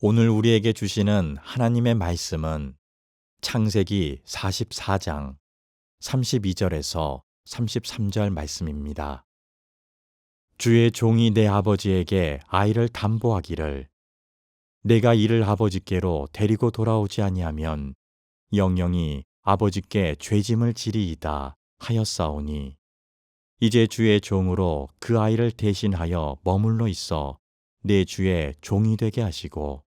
오늘 우리에게 주시는 하나님의 말씀은 창세기 44장 32절에서 33절 말씀입니다. 주의 종이 내 아버지에게 아이를 담보하기를 내가 이를 아버지께로 데리고 돌아오지 아니하면 영영이 아버지께 죄짐을 지리이다 하였사오니 이제 주의 종으로 그 아이를 대신하여 머물러 있어 내 주의 종이 되게 하시고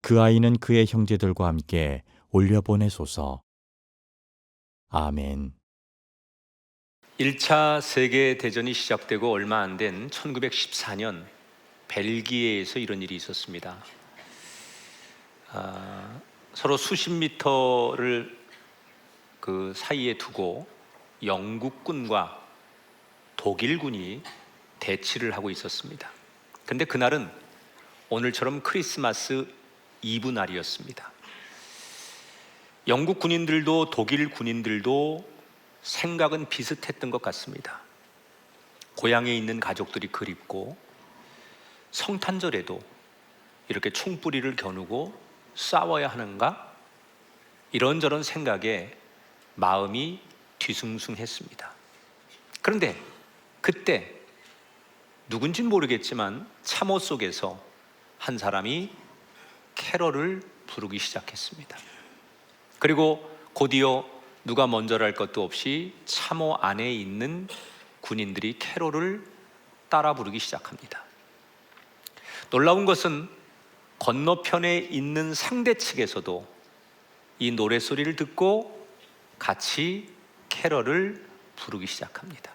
그 아이는 그의 형제들과 함께 올려보내소서. 아멘. 1차 세계대전이 시작되고 얼마 안 된 1914년 벨기에에서 이런 일이 있었습니다. 서로 수십 미터를 그 사이에 두고 영국군과 독일군이 대치를 하고 있었습니다. 그런데 그날은 오늘처럼 크리스마스 이브 날이었습니다. 영국 군인들도 독일 군인들도 생각은 비슷했던 것 같습니다. 고향에 있는 가족들이 그립고 성탄절에도 이렇게 총뿌리를 겨누고 싸워야 하는가? 이런저런 생각에 마음이 뒤숭숭했습니다. 그런데 그때 누군진 모르겠지만 참호 속에서 한 사람이 캐럴을 부르기 시작했습니다. 그리고 곧이어 누가 먼저랄 것도 없이 참호 안에 있는 군인들이 캐롤을 따라 부르기 시작합니다. 놀라운 것은 건너편에 있는 상대 측에서도 이 노랫소리를 듣고 같이 캐럴을 부르기 시작합니다.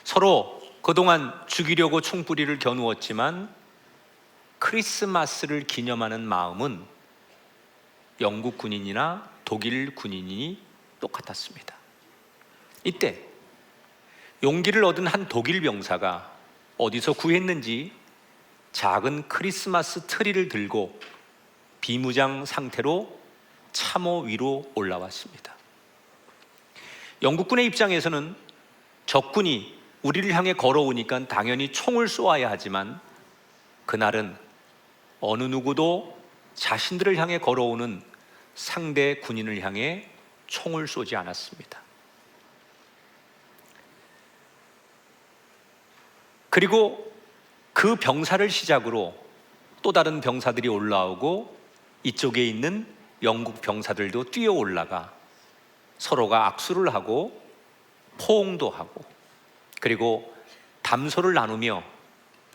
서로 그동안 죽이려고 총뿌리를 겨누었지만 크리스마스를 기념하는 마음은 영국 군인이나 독일 군인이 똑같았습니다. 이때 용기를 얻은 한 독일 병사가 어디서 구했는지 작은 크리스마스 트리를 들고 비무장 상태로 참호 위로 올라왔습니다. 영국군의 입장에서는 적군이 우리를 향해 걸어오니까 당연히 총을 쏘아야 하지만 그날은 어느 누구도 자신들을 향해 걸어오는 상대 군인을 향해 총을 쏘지 않았습니다. 그리고 그 병사를 시작으로 또 다른 병사들이 올라오고 이쪽에 있는 영국 병사들도 뛰어 올라가 서로가 악수를 하고 포옹도 하고 그리고 담소를 나누며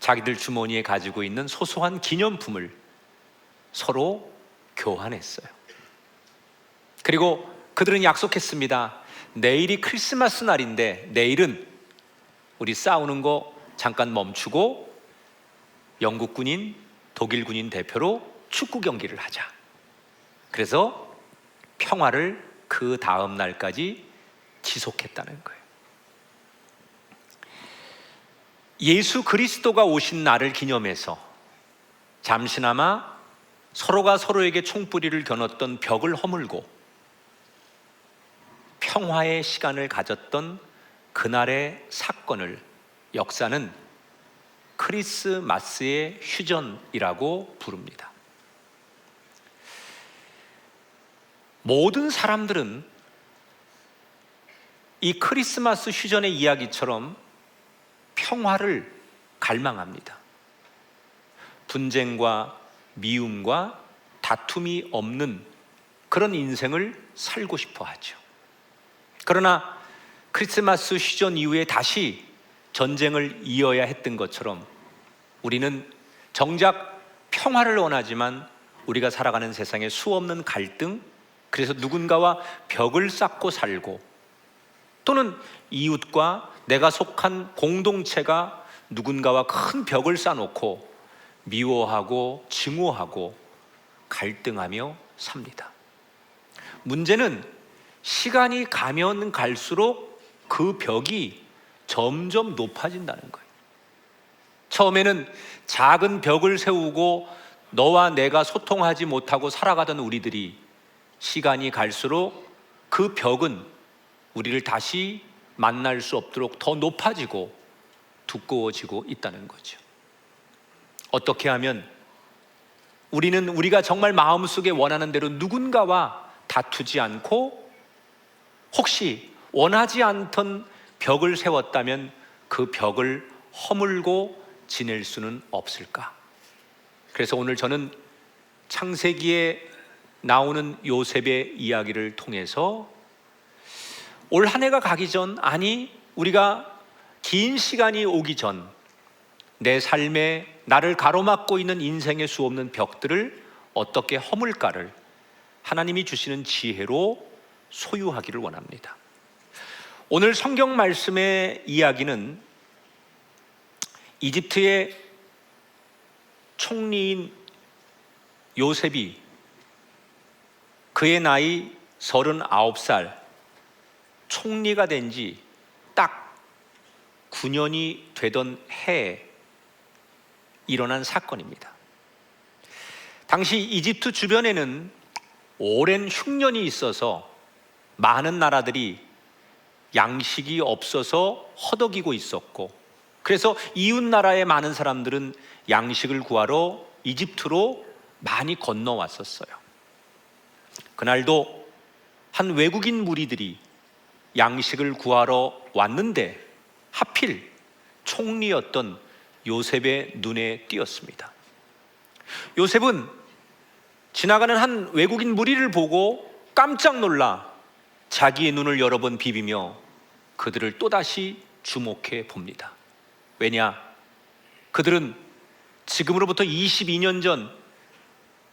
자기들 주머니에 가지고 있는 소소한 기념품을 서로 교환했어요. 그리고 그들은 약속했습니다. 내일이 크리스마스 날인데 내일은 우리 싸우는 거 잠깐 멈추고 영국 군인, 독일 군인 대표로 축구 경기를 하자. 그래서 평화를 그 다음 날까지 지속했다는 거예요. 예수 그리스도가 오신 날을 기념해서 잠시나마 서로가 서로에게 총뿌리를 겨눴던 벽을 허물고 평화의 시간을 가졌던 그날의 사건을 역사는 크리스마스의 휴전이라고 부릅니다. 모든 사람들은 이 크리스마스 휴전의 이야기처럼 평화를 갈망합니다. 분쟁과 미움과 다툼이 없는 그런 인생을 살고 싶어 하죠. 그러나 크리스마스 휴전 이후에 다시 전쟁을 이어야 했던 것처럼 우리는 정작 평화를 원하지만 우리가 살아가는 세상에 수없는 갈등, 그래서 누군가와 벽을 쌓고 살고 또는 이웃과 내가 속한 공동체가 누군가와 큰 벽을 쌓아놓고 미워하고 증오하고 갈등하며 삽니다. 문제는 시간이 가면 갈수록 그 벽이 점점 높아진다는 거예요. 처음에는 작은 벽을 세우고 너와 내가 소통하지 못하고 살아가던 우리들이 시간이 갈수록 그 벽은 우리를 다시 만날 수 없도록 더 높아지고 두꺼워지고 있다는 거죠. 어떻게 하면 우리는 우리가 정말 마음속에 원하는 대로 누군가와 다투지 않고 혹시 원하지 않던 벽을 세웠다면 그 벽을 허물고 지낼 수는 없을까? 그래서 오늘 저는 창세기에 나오는 요셉의 이야기를 통해서 올 한 해가 가기 전, 아니 우리가 긴 시간이 오기 전 내 삶에 나를 가로막고 있는 인생의 수없는 벽들을 어떻게 허물까를 하나님이 주시는 지혜로 소유하기를 원합니다. 오늘 성경 말씀의 이야기는 이집트의 총리인 요셉이 그의 나이 39살 총리가 된 지 딱 9년이 되던 해에 일어난 사건입니다. 당시 이집트 주변에는 오랜 흉년이 있어서 많은 나라들이 양식이 없어서 허덕이고 있었고, 그래서 이웃 나라의 많은 사람들은 양식을 구하러 이집트로 많이 건너왔었어요. 그날도 한 외국인 무리들이 양식을 구하러 왔는데 하필 총리였던 요셉의 눈에 띄었습니다. 요셉은 지나가는 한 외국인 무리를 보고 깜짝 놀라 자기의 눈을 여러 번 비비며 그들을 또다시 주목해 봅니다. 왜냐? 그들은 지금으로부터 22년 전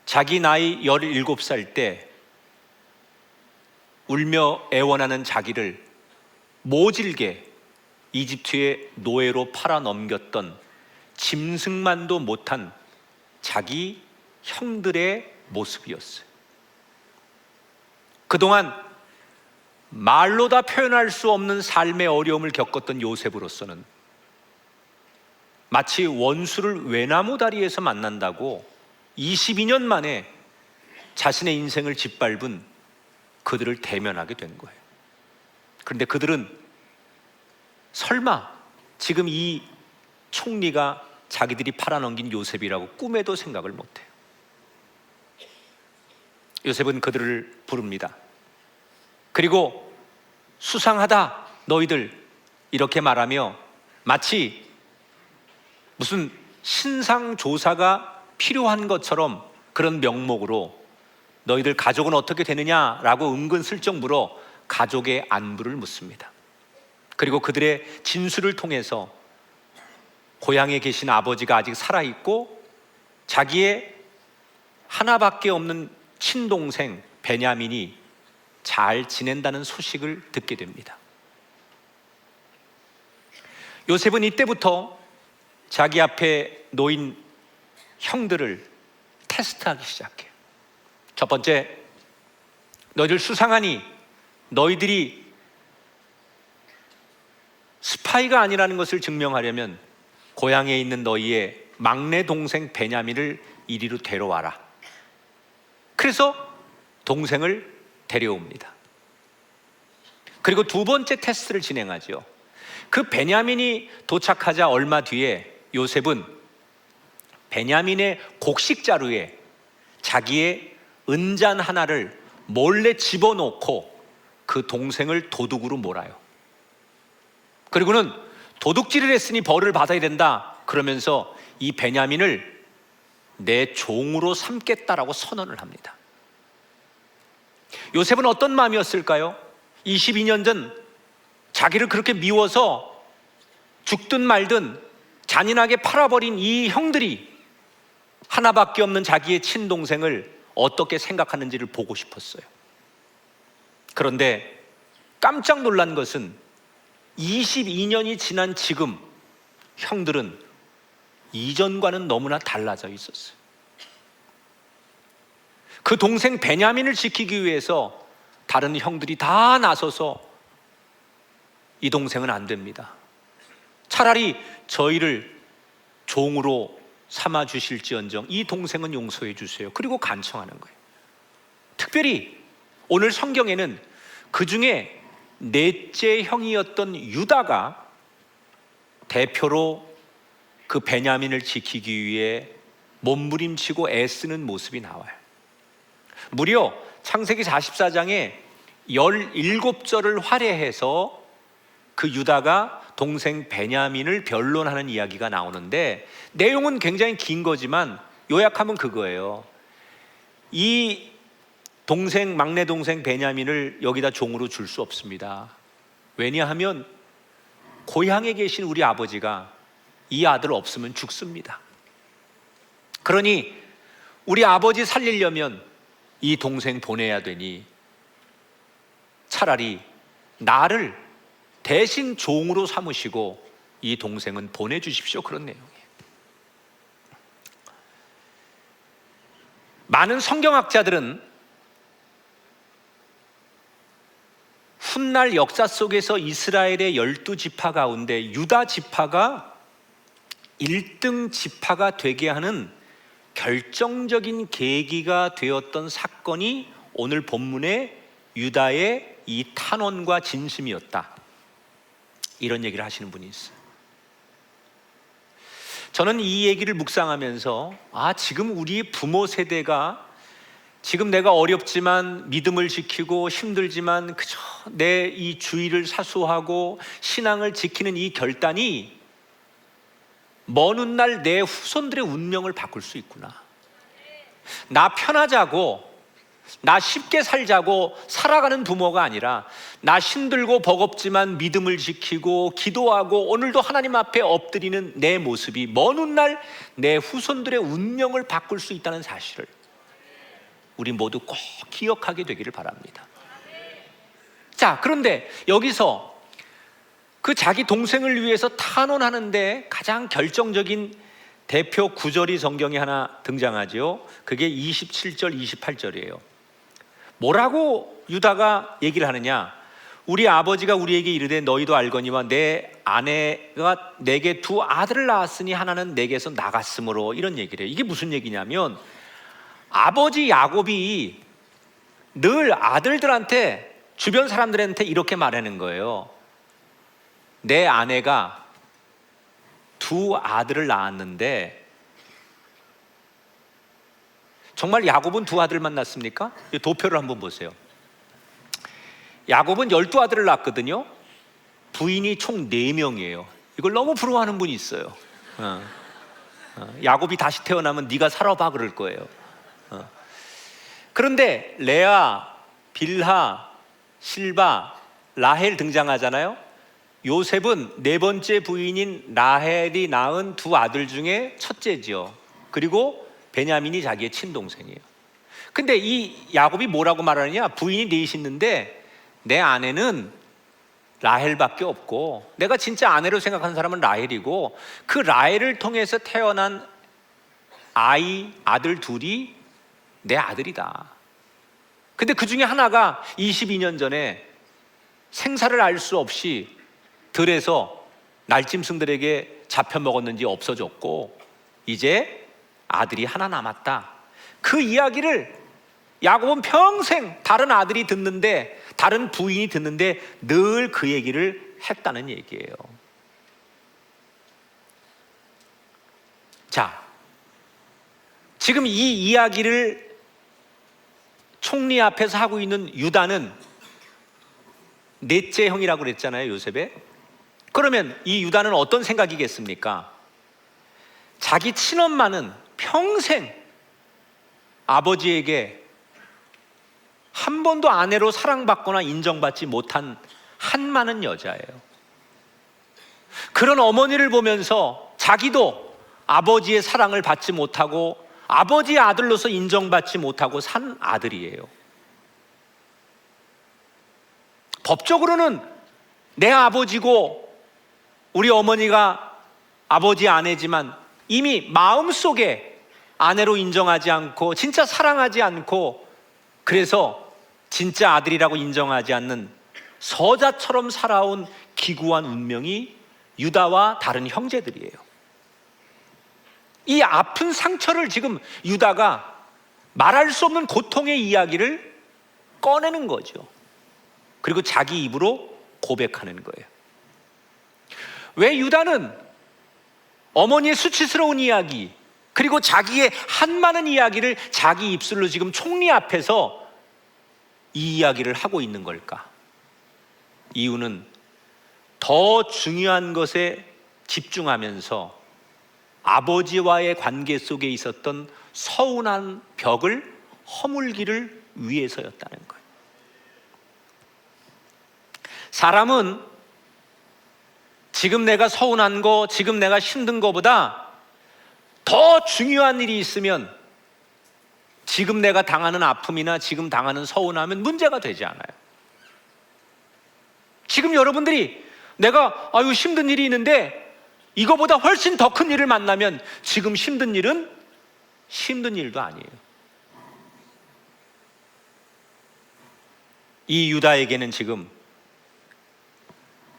자기 나이 17살 때 울며 애원하는 자기를 모질게 이집트의 노예로 팔아 넘겼던 짐승만도 못한 자기 형들의 모습이었어요. 그동안 말로 다 표현할 수 없는 삶의 어려움을 겪었던 요셉으로서는 마치 원수를 외나무 다리에서 만난다고 22년 만에 자신의 인생을 짓밟은 그들을 대면하게 된 거예요. 그런데 그들은 설마 지금 이 총리가 자기들이 팔아넘긴 요셉이라고 꿈에도 생각을 못해요. 요셉은 그들을 부릅니다. 그리고 수상하다 너희들, 이렇게 말하며 마치 무슨 신상 조사가 필요한 것처럼 그런 명목으로 너희들 가족은 어떻게 되느냐라고 은근슬쩍 물어 가족의 안부를 묻습니다. 그리고 그들의 진술을 통해서 고향에 계신 아버지가 아직 살아있고 자기의 하나밖에 없는 친동생 베냐민이 잘 지낸다는 소식을 듣게 됩니다. 요셉은 이때부터 자기 앞에 놓인 형들을 테스트하기 시작해요. 첫 번째, 너희들 수상하니 너희들이 스파이가 아니라는 것을 증명하려면 고향에 있는 너희의 막내 동생 베냐민을 이리로 데려와라. 그래서 동생을 데려옵니다. 그리고 두 번째 테스트를 진행하죠. 그 베냐민이 도착하자 얼마 뒤에 요셉은 베냐민의 곡식 자루에 자기의 은잔 하나를 몰래 집어넣고 그 동생을 도둑으로 몰아요. 그리고는 도둑질을 했으니 벌을 받아야 된다 그러면서 이 베냐민을 내 종으로 삼겠다라고 선언을 합니다. 요셉은 어떤 마음이었을까요? 22년 전 자기를 그렇게 미워서 죽든 말든 잔인하게 팔아버린 이 형들이 하나밖에 없는 자기의 친동생을 어떻게 생각하는지를 보고 싶었어요. 그런데 깜짝 놀란 것은 22년이 지난 지금 형들은 이전과는 너무나 달라져 있었어요. 그 동생 베냐민을 지키기 위해서 다른 형들이 다 나서서 이 동생은 안 됩니다. 차라리 저희를 종으로 삼아 주실지언정 이 동생은 용서해 주세요. 그리고 간청하는 거예요. 특별히 오늘 성경에는 그 중에 넷째 형이었던 유다가 대표로 그 베냐민을 지키기 위해 몸부림치고 애쓰는 모습이 나와요. 무려 창세기 44장에 17절을 할애해서 그 유다가 동생 베냐민을 변론하는 이야기가 나오는데, 내용은 굉장히 긴 거지만 요약하면 그거예요. 이 막내 동생 베냐민을 여기다 종으로 줄 수 없습니다. 왜냐하면 고향에 계신 우리 아버지가 이 아들 없으면 죽습니다. 그러니 우리 아버지 살리려면 이 동생 보내야 되니 차라리 나를 대신 종으로 삼으시고 이 동생은 보내주십시오. 그런 내용이에요. 많은 성경학자들은 훗날 역사 속에서 이스라엘의 12지파 가운데 유다 지파가 1등 지파가 되게 하는 결정적인 계기가 되었던 사건이 오늘 본문의 유다의 이 탄원과 진심이었다, 이런 얘기를 하시는 분이 있어요. 저는 이 얘기를 묵상하면서 지금 우리 부모 세대가 지금 내가 어렵지만 믿음을 지키고 힘들지만 그저 내 이 주의를 사수하고 신앙을 지키는 이 결단이 먼 훗날 내 후손들의 운명을 바꿀 수 있구나. 나 편하자고, 나 쉽게 살자고 살아가는 부모가 아니라 나 힘들고 버겁지만 믿음을 지키고 기도하고 오늘도 하나님 앞에 엎드리는 내 모습이 먼 훗날 내 후손들의 운명을 바꿀 수 있다는 사실을 우리 모두 꼭 기억하게 되기를 바랍니다. 자, 그런데 여기서 그 자기 동생을 위해서 탄원하는데 가장 결정적인 대표 구절이 성경에 하나 등장하죠. 그게 27절, 28절이에요. 뭐라고 유다가 얘기를 하느냐? 우리 아버지가 우리에게 이르되 너희도 알거니와 내 아내가 내게 두 아들을 낳았으니 하나는 내게서 나갔으므로, 이런 얘기를 해요. 이게 무슨 얘기냐면 아버지 야곱이 늘 아들들한테, 주변 사람들한테 이렇게 말하는 거예요. 내 아내가 두 아들을 낳았는데, 정말 야곱은 두 아들만 낳습니까? 도표를 한번 보세요. 야곱은 12아들을 낳았거든요. 부인이 총 4명이에요. 이걸 너무 부러워하는 분이 있어요. 야곱이 다시 태어나면 네가 살아봐 그럴 거예요. 그런데 레아, 빌하, 실바, 라헬 등장하잖아요. 요셉은 4번째 부인인 라헬이 낳은 두 아들 중에 첫째지요. 그리고 베냐민이 자기의 친동생이에요. 근데 이 야곱이 뭐라고 말하느냐? 부인이 넷이 있는데 내 아내는 라헬밖에 없고 내가 진짜 아내로 생각하는 사람은 라헬이고 그 라헬을 통해서 태어난 아들 둘이 내 아들이다. 근데 그 중에 하나가 22년 전에 생사를 알 수 없이 들에서 날짐승들에게 잡혀 먹었는지 없어졌고 이제 아들이 하나 남았다. 그 이야기를 야곱은 평생 다른 아들이 듣는데, 다른 부인이 듣는데 늘 그 얘기를 했다는 얘기예요. 자, 지금 이 이야기를 총리 앞에서 하고 있는 유다는 넷째 형이라고 그랬잖아요, 요셉의. 그러면 이 유다는 어떤 생각이겠습니까? 자기 친엄마는 평생 아버지에게 한 번도 아내로 사랑받거나 인정받지 못한 한많은 여자예요. 그런 어머니를 보면서 자기도 아버지의 사랑을 받지 못하고 아버지의 아들로서 인정받지 못하고 산 아들이에요. 법적으로는 내 아버지고 우리 어머니가 아버지 아내지만 이미 마음속에 아내로 인정하지 않고 진짜 사랑하지 않고 그래서 진짜 아들이라고 인정하지 않는 서자처럼 살아온 기구한 운명이 유다와 다른 형제들이에요. 이 아픈 상처를 지금 유다가 말할 수 없는 고통의 이야기를 꺼내는 거죠. 그리고 자기 입으로 고백하는 거예요. 왜 유다는 어머니의 수치스러운 이야기, 그리고 자기의 한많은 이야기를 자기 입술로 지금 총리 앞에서 이 이야기를 하고 있는 걸까? 이유는 더 중요한 것에 집중하면서 아버지와의 관계 속에 있었던 서운한 벽을 허물기를 위해서였다는 거예요. 사람은 지금 내가 서운한 거, 지금 내가 힘든 거보다 더 중요한 일이 있으면 지금 내가 당하는 아픔이나 지금 당하는 서운함은 문제가 되지 않아요. 지금 여러분들이 내가 힘든 일이 있는데 이거보다 훨씬 더 큰 일을 만나면 지금 힘든 일은 힘든 일도 아니에요. 이 유다에게는 지금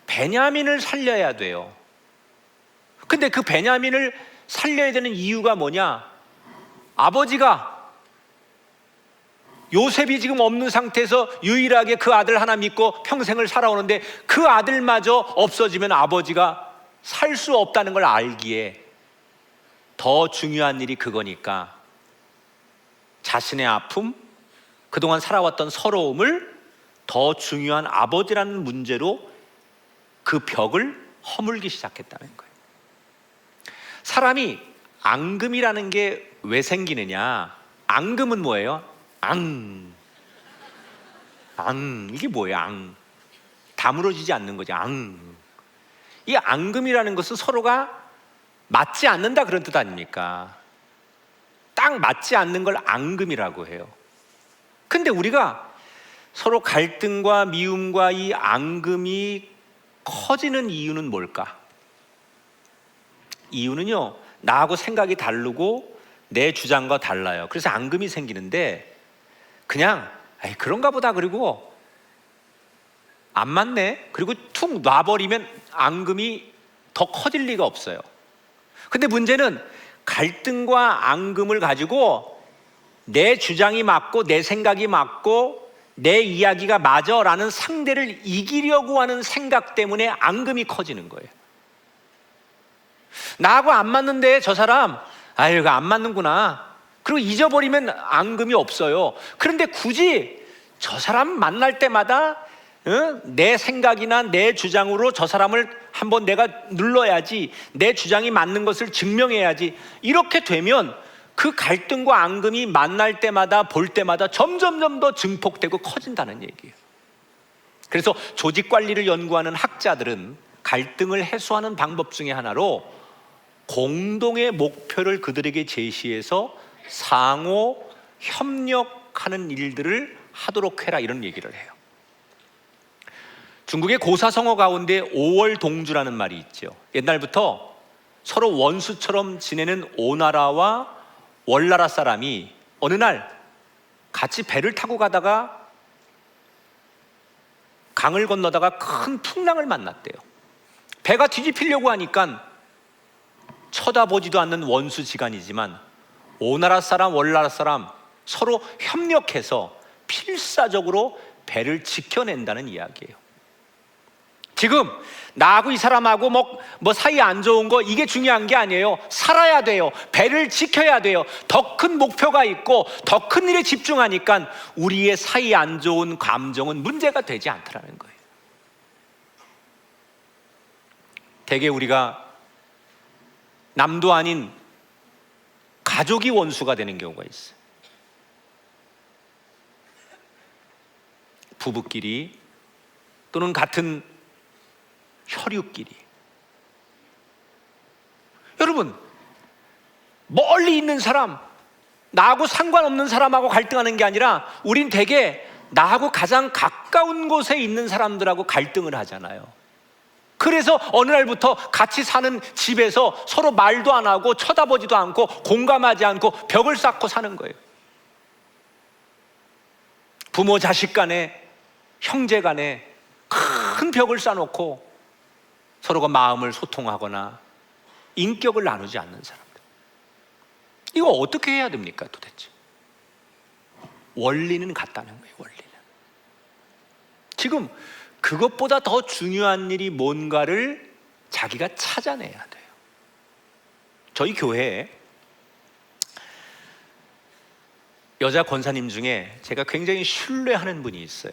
베냐민을 살려야 돼요. 근데 그 베냐민을 살려야 되는 이유가 뭐냐? 아버지가 요셉이 지금 없는 상태에서 유일하게 그 아들 하나 믿고 평생을 살아오는데 그 아들마저 없어지면 아버지가 살 수 없다는 걸 알기에 더 중요한 일이 그거니까 자신의 아픔, 그동안 살아왔던 서러움을 더 중요한 아버지라는 문제로 그 벽을 허물기 시작했다는 거예요. 사람이 앙금이라는 게 왜 생기느냐? 앙금은 뭐예요? 이게 뭐예요? 다물어지지 않는 거죠. 이 앙금이라는 것은 서로가 맞지 않는다 그런 뜻 아닙니까? 딱 맞지 않는 걸 앙금이라고 해요. 근데 우리가 서로 갈등과 미움과 이 앙금이 커지는 이유는 뭘까? 이유는요, 나하고 생각이 다르고 내 주장과 달라요. 그래서 앙금이 생기는데 그냥 그런가 보다 그리고 안 맞네 그리고 툭 놔버리면 앙금이 더 커질 리가 없어요. 근데 문제는 갈등과 앙금을 가지고 내 주장이 맞고 내 생각이 맞고 내 이야기가 맞아 라는 상대를 이기려고 하는 생각 때문에 앙금이 커지는 거예요. 나하고 안 맞는데 저 사람 이거 안 맞는구나 그리고 잊어버리면 앙금이 없어요. 그런데 굳이 저 사람 만날 때마다 내 생각이나 내 주장으로 저 사람을 한번 내가 눌러야지, 내 주장이 맞는 것을 증명해야지, 이렇게 되면 그 갈등과 앙금이 만날 때마다 볼 때마다 점점 더 증폭되고 커진다는 얘기예요. 그래서 조직 관리를 연구하는 학자들은 갈등을 해소하는 방법 중에 하나로 공동의 목표를 그들에게 제시해서 상호 협력하는 일들을 하도록 해라 이런 얘기를 해요. 중국의 고사성어 가운데 오월동주라는 말이 있죠. 옛날부터 서로 원수처럼 지내는 오나라와 월나라 사람이 어느 날 같이 배를 타고 가다가 강을 건너다가 큰 풍랑을 만났대요. 배가 뒤집히려고 하니까 쳐다보지도 않는 원수지간이지만 오나라 사람, 월나라 사람 서로 협력해서 필사적으로 배를 지켜낸다는 이야기예요. 지금 나하고 이 사람하고 뭐 사이 안 좋은 거 이게 중요한 게 아니에요. 살아야 돼요. 배를 지켜야 돼요. 더 큰 목표가 있고 더 큰 일에 집중하니까 우리의 사이 안 좋은 감정은 문제가 되지 않더라는 거예요. 대개 우리가 남도 아닌 가족이 원수가 되는 경우가 있어요. 부부끼리 또는 같은 혈육끼리. 여러분, 멀리 있는 사람, 나하고 상관없는 사람하고 갈등하는 게 아니라 우린 대개 나하고 가장 가까운 곳에 있는 사람들하고 갈등을 하잖아요. 그래서 어느 날부터 같이 사는 집에서 서로 말도 안 하고 쳐다보지도 않고 공감하지 않고 벽을 쌓고 사는 거예요. 부모 자식 간에, 형제 간에 큰 벽을 쌓아놓고 서로가 마음을 소통하거나 인격을 나누지 않는 사람들. 이거 어떻게 해야 됩니까 도대체? 원리는 같다는 거예요. 원리는. 지금 그것보다 더 중요한 일이 뭔가를 자기가 찾아내야 돼요. 저희 교회에 여자 권사님 중에 제가 굉장히 신뢰하는 분이 있어요.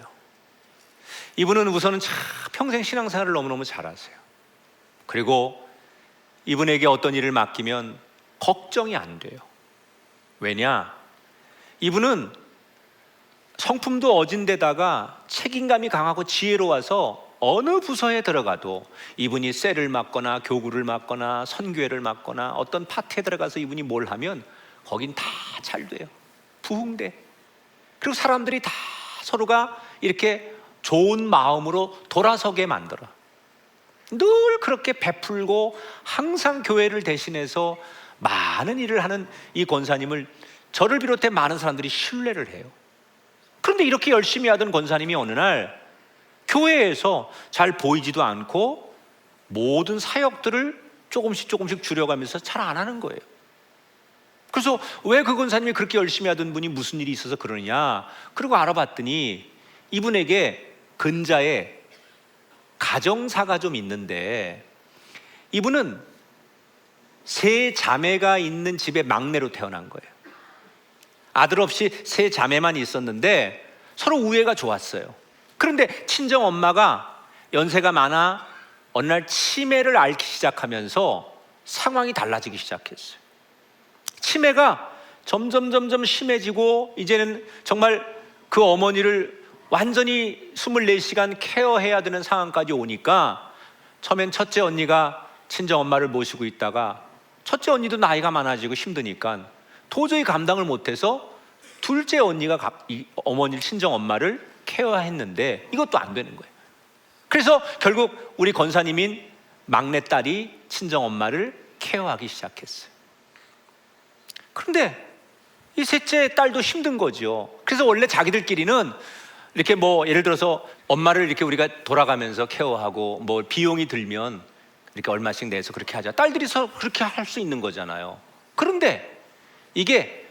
이분은 우선은 평생 신앙생활을 너무너무 잘하세요. 그리고 이분에게 어떤 일을 맡기면 걱정이 안 돼요. 왜냐? 이분은 성품도 어진 데다가 책임감이 강하고 지혜로워서 어느 부서에 들어가도 이분이 셀을 맡거나 교구를 맡거나 선교회를 맡거나 어떤 파트에 들어가서 이분이 뭘 하면 거긴 다 잘 돼요. 부흥돼. 그리고 사람들이 다 서로가 이렇게 좋은 마음으로 돌아서게 만들어. 늘 그렇게 베풀고 항상 교회를 대신해서 많은 일을 하는 이 권사님을 저를 비롯해 많은 사람들이 신뢰를 해요. 그런데 이렇게 열심히 하던 권사님이 어느 날 교회에서 잘 보이지도 않고 모든 사역들을 조금씩 줄여가면서 잘 안 하는 거예요. 그래서 왜 그 권사님이 그렇게 열심히 하던 분이 무슨 일이 있어서 그러냐? 그리고 알아봤더니 이분에게 근자에 가정사가 좀 있는데, 이분은 세 자매가 있는 집의 막내로 태어난 거예요. 아들 없이 세 자매만 있었는데 서로 우애가 좋았어요. 그런데 친정 엄마가 연세가 많아 어느 날 치매를 앓기 시작하면서 상황이 달라지기 시작했어요. 치매가 점점 심해지고 이제는 정말 그 어머니를 완전히 24시간 케어해야 되는 상황까지 오니까 처음엔 첫째 언니가 친정 엄마를 모시고 있다가 첫째 언니도 나이가 많아지고 힘드니까 도저히 감당을 못해서 둘째 언니가 이 어머니 친정 엄마를 케어했는데 이것도 안 되는 거예요. 그래서 결국 우리 권사님인 막내딸이 친정 엄마를 케어하기 시작했어요. 그런데 이 셋째 딸도 힘든 거죠. 그래서 원래 자기들끼리는 이렇게 뭐 예를 들어서 엄마를 이렇게 우리가 돌아가면서 케어하고 뭐 비용이 들면 이렇게 얼마씩 내서 그렇게 하자. 딸들이서 그렇게 할 수 있는 거잖아요. 그런데 이게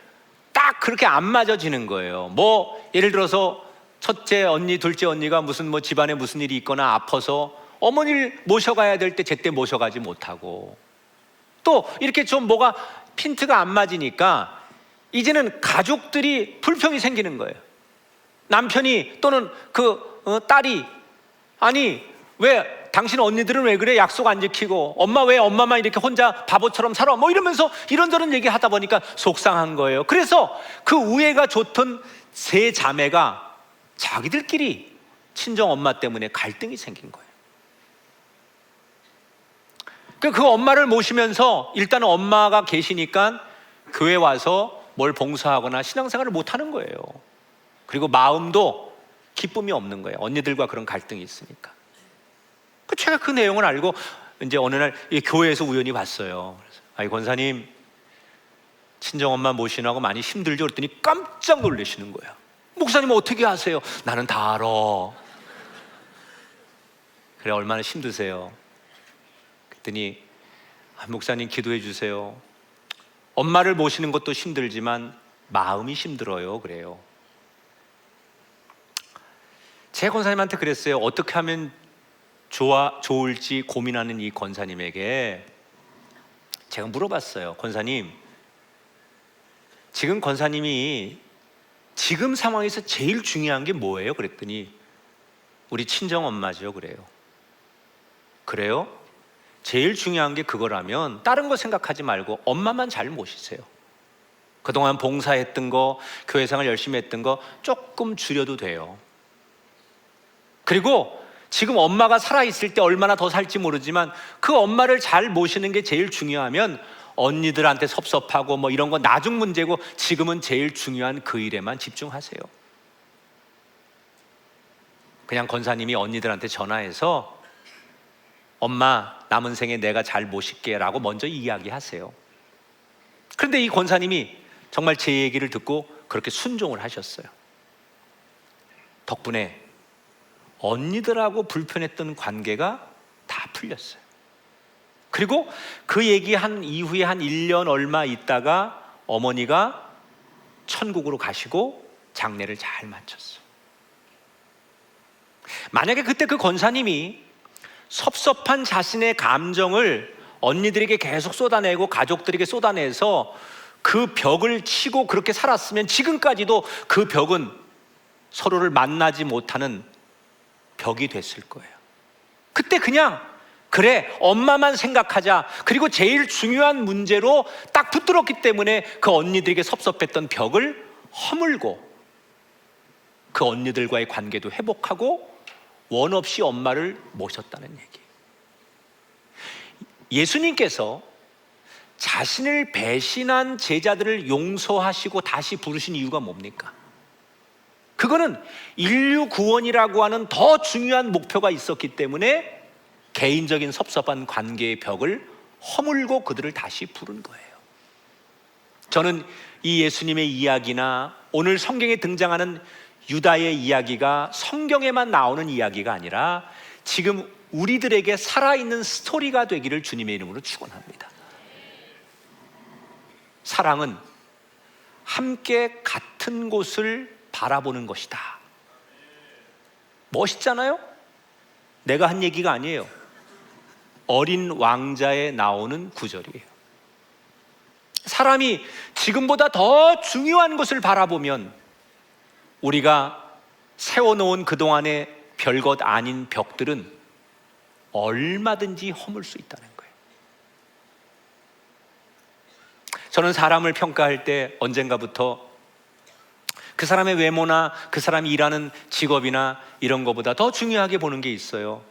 딱 그렇게 안 맞아지는 거예요. 뭐 예를 들어서 첫째 언니, 둘째 언니가 무슨 뭐 집안에 무슨 일이 있거나 아파서 어머니를 모셔가야 될 때 제때 모셔가지 못하고, 또 이렇게 좀 뭐가 핀트가 안 맞으니까 이제는 가족들이 불평이 생기는 거예요. 남편이 또는 딸이 아니 왜 당신 언니들은 왜 그래? 약속 안 지키고 엄마 왜 엄마만 이렇게 혼자 바보처럼 살아? 뭐 이러면서 이런저런 얘기 하다 보니까 속상한 거예요. 그래서 그 우애가 좋던 세 자매가 자기들끼리 친정 엄마 때문에 갈등이 생긴 거예요. 그 엄마를 모시면서 일단은 엄마가 계시니까 교회 와서 뭘 봉사하거나 신앙생활을 못 하는 거예요. 그리고 마음도 기쁨이 없는 거예요. 언니들과 그런 갈등이 있으니까. 제가 그 내용을 알고 이제 어느 날 이 교회에서 우연히 봤어요. 그래서 아이 권사님 친정 엄마 모시느라고 많이 힘들죠? 그랬더니 깜짝 놀라시는 거예요. 목사님 어떻게 하세요? 나는 다 알아. 그래 얼마나 힘드세요? 그랬더니 목사님 기도해 주세요. 엄마를 모시는 것도 힘들지만 마음이 힘들어요. 그래요. 제 권사님한테 그랬어요. 어떻게 하면 좋을지 고민하는 이 권사님에게 제가 물어봤어요. 권사님, 지금 권사님이 지금 상황에서 제일 중요한 게 뭐예요? 그랬더니 우리 친정 엄마죠. 그래요. 그래요? 제일 중요한 게 그거라면 다른 거 생각하지 말고 엄마만 잘 모시세요. 그동안 봉사했던 거, 교회생활 열심히 했던 거 조금 줄여도 돼요. 그리고 지금 엄마가 살아있을 때 얼마나 더 살지 모르지만 그 엄마를 잘 모시는 게 제일 중요하면 언니들한테 섭섭하고 뭐 이런 거 나중 문제고 지금은 제일 중요한 그 일에만 집중하세요. 그냥 권사님이 언니들한테 전화해서 엄마 남은 생에 내가 잘 모실게 라고 먼저 이야기하세요. 그런데 이 권사님이 정말 제 얘기를 듣고 그렇게 순종을 하셨어요. 덕분에 언니들하고 불편했던 관계가 다 풀렸어요. 그리고 그 얘기한 이후에 한 1년 얼마 있다가 어머니가 천국으로 가시고 장례를 잘 마쳤어요. 만약에 그때 그 권사님이 섭섭한 자신의 감정을 언니들에게 계속 쏟아내고 가족들에게 쏟아내서 그 벽을 치고 그렇게 살았으면 지금까지도 그 벽은 서로를 만나지 못하는 벽이 됐을 거예요. 그때 그냥 그래 엄마만 생각하자, 그리고 제일 중요한 문제로 딱 붙들었기 때문에 그 언니들에게 섭섭했던 벽을 허물고 그 언니들과의 관계도 회복하고 원 없이 엄마를 모셨다는 얘기. 예수님께서 자신을 배신한 제자들을 용서하시고 다시 부르신 이유가 뭡니까? 그거는 인류 구원이라고 하는 더 중요한 목표가 있었기 때문에 개인적인 섭섭한 관계의 벽을 허물고 그들을 다시 부른 거예요. 저는 이 예수님의 이야기나 오늘 성경에 등장하는 유다의 이야기가 성경에만 나오는 이야기가 아니라 지금 우리들에게 살아있는 스토리가 되기를 주님의 이름으로 축원합니다. 사랑은 함께 같은 곳을 바라보는 것이다. 멋있잖아요? 내가 한 얘기가 아니에요. 어린 왕자에 나오는 구절이에요. 사람이 지금보다 더 중요한 것을 바라보면 우리가 세워놓은 그동안의 별것 아닌 벽들은 얼마든지 허물 수 있다는 거예요. 저는 사람을 평가할 때 언젠가부터 그 사람의 외모나 그 사람이 일하는 직업이나 이런 것보다 더 중요하게 보는 게 있어요.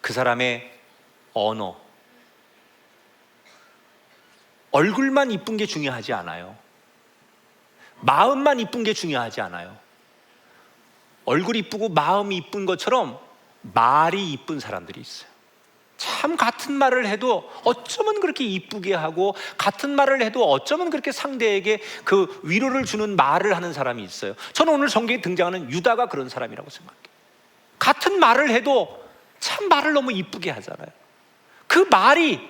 그 사람의 언어. 얼굴만 이쁜 게 중요하지 않아요. 마음만 이쁜 게 중요하지 않아요. 얼굴이 이쁘고 마음이 이쁜 것처럼 말이 이쁜 사람들이 있어요. 참 같은 말을 해도 어쩌면 그렇게 이쁘게 하고, 같은 말을 해도 어쩌면 그렇게 상대에게 그 위로를 주는 말을 하는 사람이 있어요. 저는 오늘 성경에 등장하는 유다가 그런 사람이라고 생각해요. 같은 말을 해도 참 말을 너무 이쁘게 하잖아요. 그 말이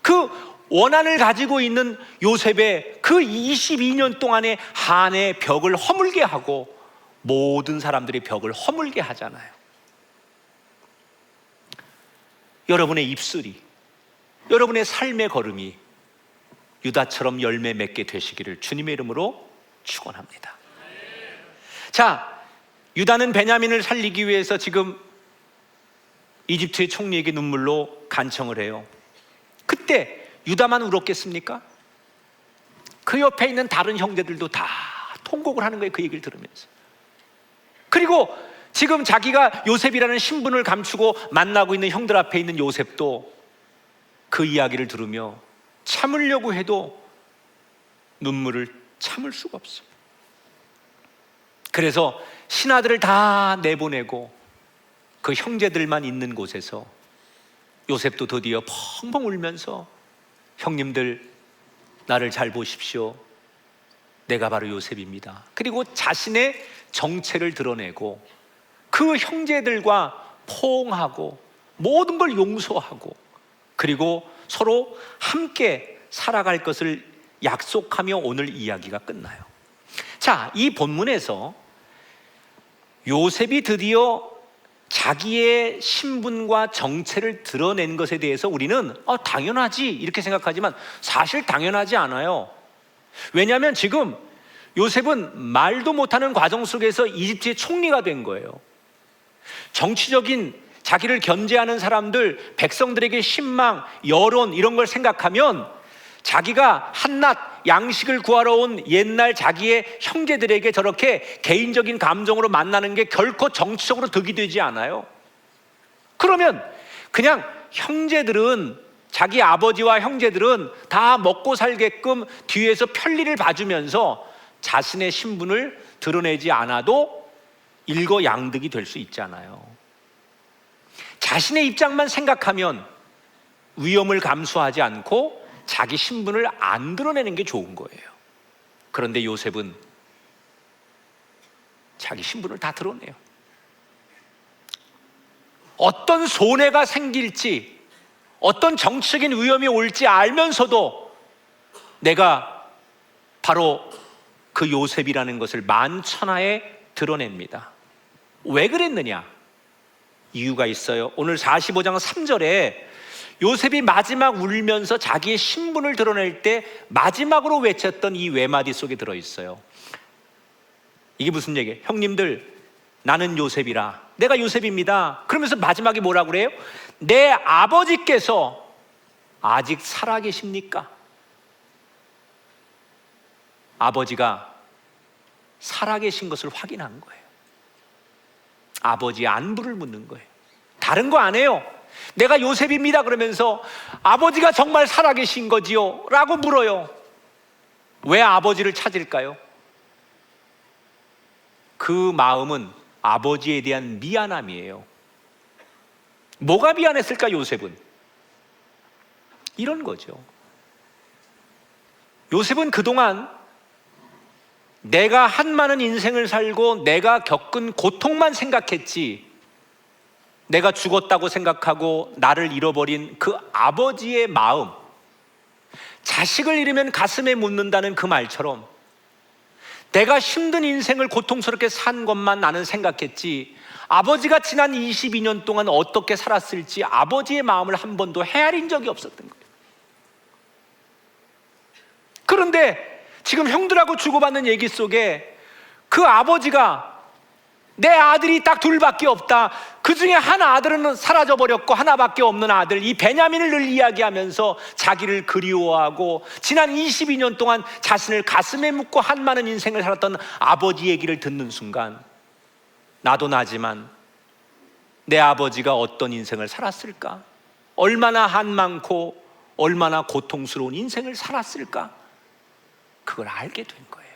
그 원한을 가지고 있는 요셉의 그 22년 동안의 한의 벽을 허물게 하고 모든 사람들의 벽을 허물게 하잖아요. 여러분의 입술이, 여러분의 삶의 걸음이 유다처럼 열매 맺게 되시기를 주님의 이름으로 축원합니다. 자, 유다는 베냐민을 살리기 위해서 지금 이집트의 총리에게 눈물로 간청을 해요. 그때 유다만 울었겠습니까? 그 옆에 있는 다른 형제들도 다 통곡을 하는 거예요. 그 얘기를 들으면서. 그리고 지금 자기가 요셉이라는 신분을 감추고 만나고 있는 형들 앞에 있는 요셉도 그 이야기를 들으며 참으려고 해도 눈물을 참을 수가 없어요. 그래서 신하들을 다 내보내고 그 형제들만 있는 곳에서 요셉도 드디어 펑펑 울면서 형님들 나를 잘 보십시오. 내가 바로 요셉입니다. 그리고 자신의 정체를 드러내고 그 형제들과 포옹하고 모든 걸 용서하고 그리고 서로 함께 살아갈 것을 약속하며 오늘 이야기가 끝나요. 자, 이 본문에서 요셉이 드디어 자기의 신분과 정체를 드러낸 것에 대해서 우리는 당연하지 이렇게 생각하지만 사실 당연하지 않아요. 왜냐하면 지금 요셉은 말도 못하는 과정 속에서 이집트의 총리가 된 거예요. 정치적인 자기를 견제하는 사람들, 백성들에게 신망, 여론 이런 걸 생각하면 자기가 한낱 양식을 구하러 온 옛날 자기의 형제들에게 저렇게 개인적인 감정으로 만나는 게 결코 정치적으로 득이 되지 않아요. 그러면 그냥 형제들은, 자기 아버지와 형제들은 다 먹고 살게끔 뒤에서 편리를 봐주면서 자신의 신분을 드러내지 않아도 일거양득이 될 수 있잖아요. 자신의 입장만 생각하면 위험을 감수하지 않고 자기 신분을 안 드러내는 게 좋은 거예요. 그런데 요셉은 자기 신분을 다 드러내요. 어떤 손해가 생길지, 어떤 정치적인 위험이 올지 알면서도 내가 바로 그 요셉이라는 것을 만천하에 드러냅니다. 왜 그랬느냐? 이유가 있어요. 오늘 45장 3절에 요셉이 마지막 울면서 자기의 신분을 드러낼 때 마지막으로 외쳤던 이 외마디 속에 들어있어요. 이게 무슨 얘기예요? 형님들, 나는 요셉이라, 내가 요셉입니다. 그러면서 마지막에 뭐라고 그래요? 내 아버지께서 아직 살아계십니까? 아버지가 살아계신 것을 확인한 거예요. 아버지의 안부를 묻는 거예요. 다른 거 안 해요. 내가 요셉입니다 그러면서 아버지가 정말 살아계신 거지요? 라고 물어요. 왜 아버지를 찾을까요? 그 마음은 아버지에 대한 미안함이에요. 뭐가 미안했을까 요셉은? 이런 거죠. 요셉은 그동안 내가 한 많은 인생을 살고 내가 겪은 고통만 생각했지, 내가 죽었다고 생각하고 나를 잃어버린 그 아버지의 마음, 자식을 잃으면 가슴에 묻는다는 그 말처럼 내가 힘든 인생을 고통스럽게 산 것만 나는 생각했지, 아버지가 지난 22년 동안 어떻게 살았을지 아버지의 마음을 한 번도 헤아린 적이 없었던 거예요. 그런데 지금 형들하고 주고받는 얘기 속에 그 아버지가 내 아들이 딱 둘밖에 없다, 그 중에 한 아들은 사라져버렸고 하나밖에 없는 아들, 이 베냐민을 늘 이야기하면서 자기를 그리워하고 지난 22년 동안 자신을 가슴에 묻고 한많은 인생을 살았던 아버지 얘기를 듣는 순간, 나도 나지만 내 아버지가 어떤 인생을 살았을까? 얼마나 한많고 얼마나 고통스러운 인생을 살았을까? 그걸 알게 된 거예요.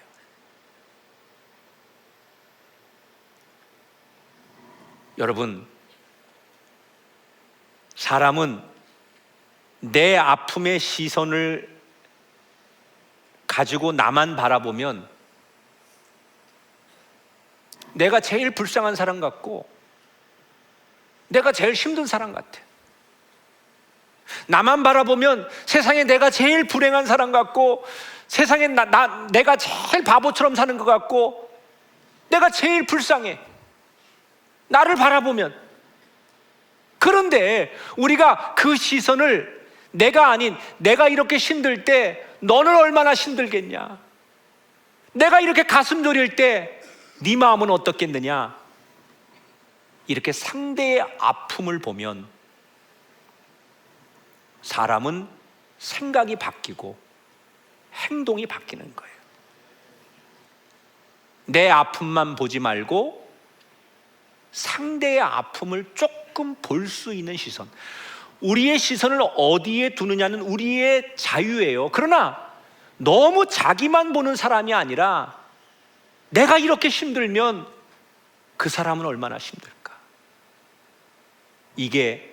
여러분, 사람은 내 아픔의 시선을 가지고 나만 바라보면 내가 제일 불쌍한 사람 같고 내가 제일 힘든 사람 같아. 나만 바라보면 세상에 내가 제일 불행한 사람 같고 세상에 내가 제일 바보처럼 사는 것 같고 내가 제일 불쌍해, 나를 바라보면. 그런데 우리가 그 시선을 내가 아닌 내가 이렇게 힘들 때 너는 얼마나 힘들겠냐, 내가 이렇게 가슴 졸일 때 네 마음은 어떻겠느냐, 이렇게 상대의 아픔을 보면 사람은 생각이 바뀌고 행동이 바뀌는 거예요. 내 아픔만 보지 말고 상대의 아픔을 조금 볼 수 있는 시선, 우리의 시선을 어디에 두느냐는 우리의 자유예요. 그러나 너무 자기만 보는 사람이 아니라 내가 이렇게 힘들면 그 사람은 얼마나 힘들까, 이게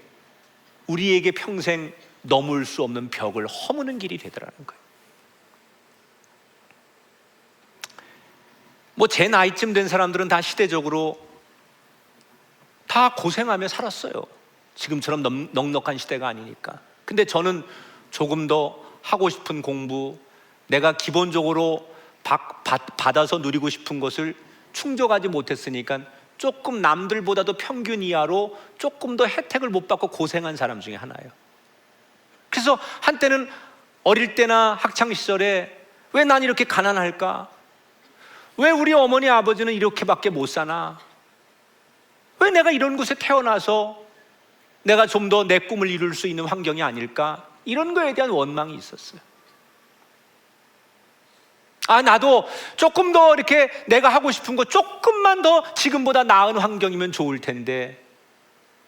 우리에게 평생 넘을 수 없는 벽을 허무는 길이 되더라는 거예요. 뭐 제 나이쯤 된 사람들은 다 시대적으로 다 고생하며 살았어요. 지금처럼 넉넉한 시대가 아니니까. 근데 저는 조금 더 하고 싶은 공부, 내가 기본적으로 받아서 누리고 싶은 것을 충족하지 못했으니까 조금 남들보다도 평균 이하로 조금 더 혜택을 못 받고 고생한 사람 중에 하나예요. 그래서 한때는 어릴 때나 학창시절에 왜 난 이렇게 가난할까? 왜 우리 어머니 아버지는 이렇게밖에 못 사나? 왜 내가 이런 곳에 태어나서 내가 좀 더 내 꿈을 이룰 수 있는 환경이 아닐까? 이런 거에 대한 원망이 있었어요. 나도 조금 더 이렇게 내가 하고 싶은 거 조금만 더 지금보다 나은 환경이면 좋을 텐데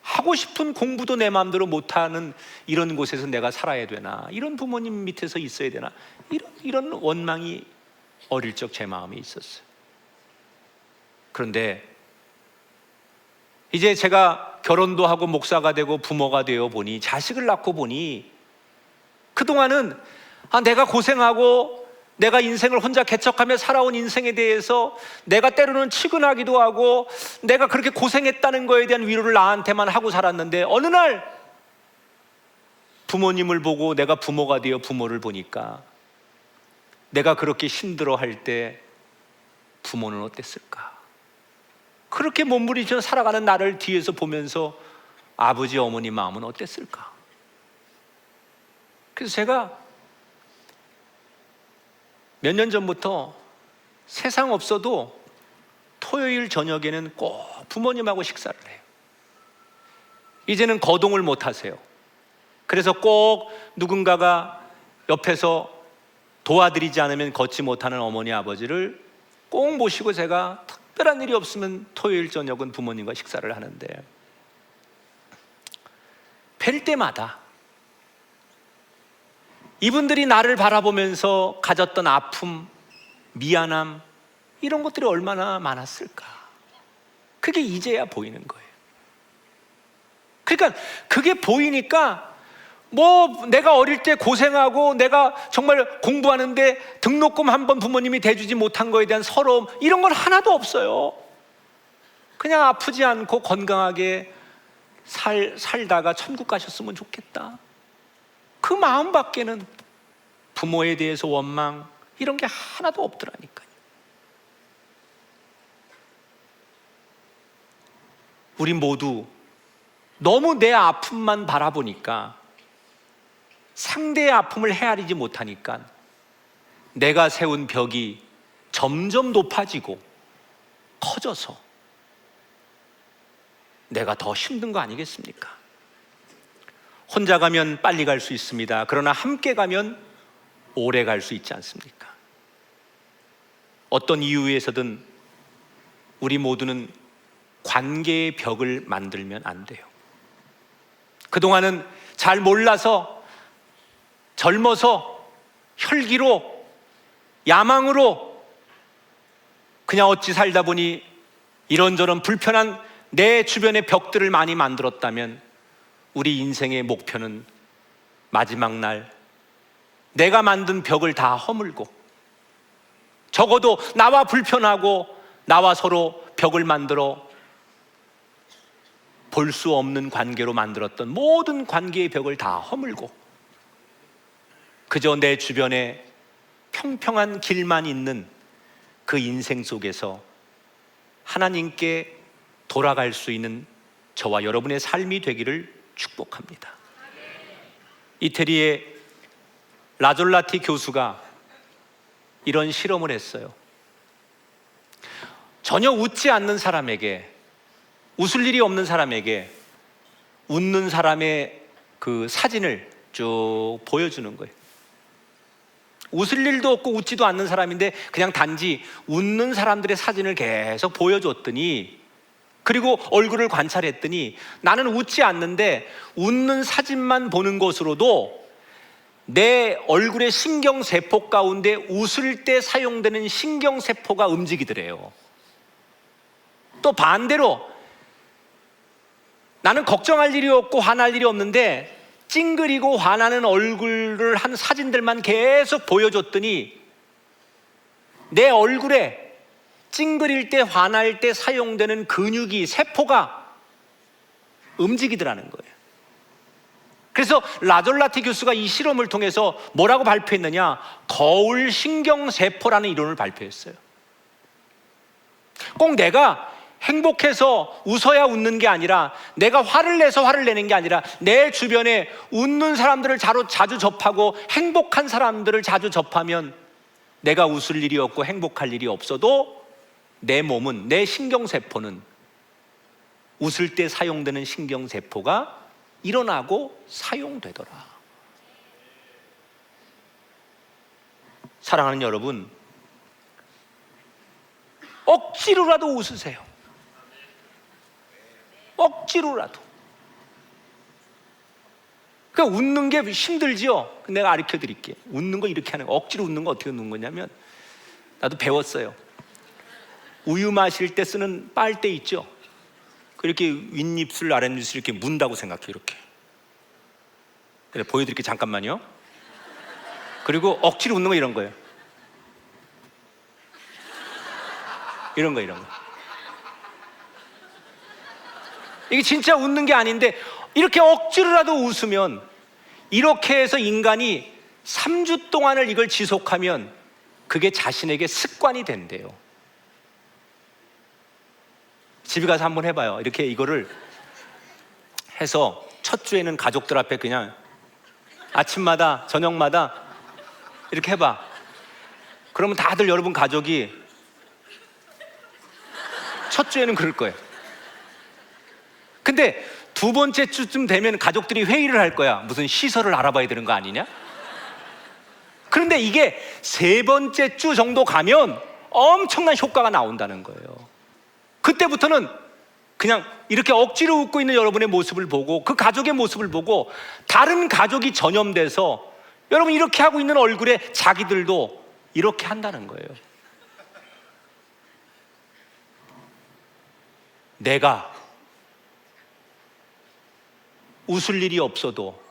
하고 싶은 공부도 내 마음대로 못하는 이런 곳에서 내가 살아야 되나? 이런 부모님 밑에서 있어야 되나? 이런 원망이 어릴 적 제 마음에 있었어요. 그런데 이제 제가 결혼도 하고 목사가 되고 부모가 되어 보니, 자식을 낳고 보니 그동안은 내가 고생하고 내가 인생을 혼자 개척하며 살아온 인생에 대해서 내가 때로는 치근하기도 하고 내가 그렇게 고생했다는 거에 대한 위로를 나한테만 하고 살았는데, 어느 날 부모님을 보고 내가 부모가 되어 부모를 보니까 내가 그렇게 힘들어할 때 부모는 어땠을까? 그렇게 몸부림치며 살아가는 나를 뒤에서 보면서 아버지 어머니 마음은 어땠을까? 그래서 제가 몇 년 전부터 세상 없어도 토요일 저녁에는 꼭 부모님하고 식사를 해요. 이제는 거동을 못 하세요. 그래서 꼭 누군가가 옆에서 도와드리지 않으면 걷지 못하는 어머니 아버지를 꼭 모시고 제가 특별한 일이 없으면 토요일 저녁은 부모님과 식사를 하는데, 뵐 때마다 이분들이 나를 바라보면서 가졌던 아픔, 미안함, 이런 것들이 얼마나 많았을까. 그게 이제야 보이는 거예요. 그러니까 그게 보이니까 뭐 내가 어릴 때 고생하고 내가 정말 공부하는데 등록금 한 번 부모님이 대주지 못한 거에 대한 서러움, 이런 건 하나도 없어요. 그냥 아프지 않고 건강하게 살다가 천국 가셨으면 좋겠다. 그 마음밖에는 부모에 대해서 원망, 이런 게 하나도 없더라니까요. 우리 모두 너무 내 아픔만 바라보니까, 상대의 아픔을 헤아리지 못하니까 내가 세운 벽이 점점 높아지고 커져서 내가 더 힘든 거 아니겠습니까? 혼자 가면 빨리 갈 수 있습니다. 그러나 함께 가면 오래 갈 수 있지 않습니까? 어떤 이유에서든 우리 모두는 관계의 벽을 만들면 안 돼요. 그동안은 잘 몰라서, 젊어서, 혈기로, 야망으로 그냥 어찌 살다 보니 이런저런 불편한 내 주변의 벽들을 많이 만들었다면, 우리 인생의 목표는 마지막 날 내가 만든 벽을 다 허물고, 적어도 나와 불편하고 나와 서로 벽을 만들어 볼 수 없는 관계로 만들었던 모든 관계의 벽을 다 허물고, 그저 내 주변에 평평한 길만 있는 그 인생 속에서 하나님께 돌아갈 수 있는 저와 여러분의 삶이 되기를 축복합니다. 이태리의 라졸라티 교수가 이런 실험을 했어요. 전혀 웃지 않는 사람에게, 웃을 일이 없는 사람에게 웃는 사람의 그 사진을 쭉 보여주는 거예요. 웃을 일도 없고 웃지도 않는 사람인데 그냥 단지 웃는 사람들의 사진을 계속 보여줬더니, 그리고 얼굴을 관찰했더니, 나는 웃지 않는데 웃는 사진만 보는 것으로도 내 얼굴의 신경세포 가운데 웃을 때 사용되는 신경세포가 움직이더래요. 또 반대로 나는 걱정할 일이 없고 화날 일이 없는데 찡그리고 화나는 얼굴을 한 사진들만 계속 보여줬더니 내 얼굴에 찡그릴 때, 화날 때 사용되는 근육이, 세포가 움직이더라는 거예요. 그래서 라졸라티 교수가 이 실험을 통해서 뭐라고 발표했느냐? 거울 신경세포라는 이론을 발표했어요. 꼭 내가 행복해서 웃어야 웃는 게 아니라, 내가 화를 내서 화를 내는 게 아니라, 내 주변에 웃는 사람들을 자주 접하고 행복한 사람들을 자주 접하면 내가 웃을 일이 없고 행복할 일이 없어도 내 몸은, 내 신경세포는 웃을 때 사용되는 신경세포가 일어나고 사용되더라. 사랑하는 여러분, 억지로라도 웃으세요. 억지로라도. 그러니까 웃는 게 힘들지요? 내가 가르쳐 드릴게요. 웃는 거 이렇게 하는 거, 억지로 웃는 거 어떻게 웃는 거냐면, 나도 배웠어요. 우유 마실 때 쓰는 빨대 있죠? 그렇게 윗입술 아랫입술 이렇게 문다고 생각해요. 이렇게. 그래, 보여드릴게요. 잠깐만요. 그리고 억지로 웃는 거 이런 거예요. 이런 거. 이게 진짜 웃는 게 아닌데, 이렇게 억지로라도 웃으면, 이렇게 해서 인간이 3주 동안을 이걸 지속하면 그게 자신에게 습관이 된대요. 집에 가서 한번 해봐요. 이렇게 이거를 해서 첫 주에는 가족들 앞에 그냥 아침마다 저녁마다 이렇게 해봐. 그러면 다들 여러분 가족이 첫 주에는 그럴 거예요. 근데 두 번째 주쯤 되면 가족들이 회의를 할 거야. 무슨 시설을 알아봐야 되는 거 아니냐? 그런데 이게 세 번째 주 정도 가면 엄청난 효과가 나온다는 거예요. 그때부터는 그냥 이렇게 억지로 웃고 있는 여러분의 모습을 보고 그 가족의 모습을 보고 다른 가족이 전염돼서 여러분 이렇게 하고 있는 얼굴에 자기들도 이렇게 한다는 거예요. 내가 웃을 일이 없어도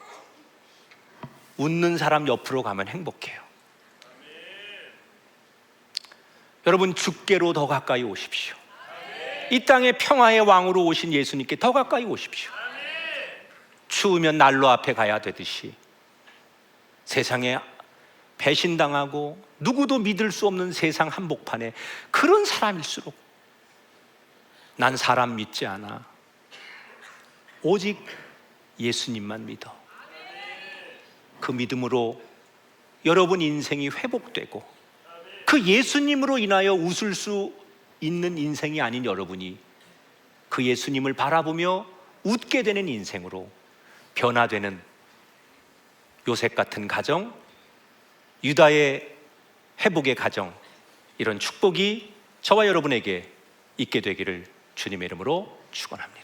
웃는 사람 옆으로 가면 행복해요. 여러분 주께로 더 가까이 오십시오. 이 땅의 평화의 왕으로 오신 예수님께 더 가까이 오십시오. 추우면 난로 앞에 가야 되듯이 세상에 배신당하고 누구도 믿을 수 없는 세상 한복판에 그런 사람일수록 난 사람 믿지 않아. 오직 예수님만 믿어. 그 믿음으로 여러분 인생이 회복되고 그 예수님으로 인하여 웃을 수 있는 인생이 아닌 여러분이 그 예수님을 바라보며 웃게 되는 인생으로 변화되는 요셉 같은 가정, 유다의 회복의 가정, 이런 축복이 저와 여러분에게 있게 되기를 주님의 이름으로 축원합니다.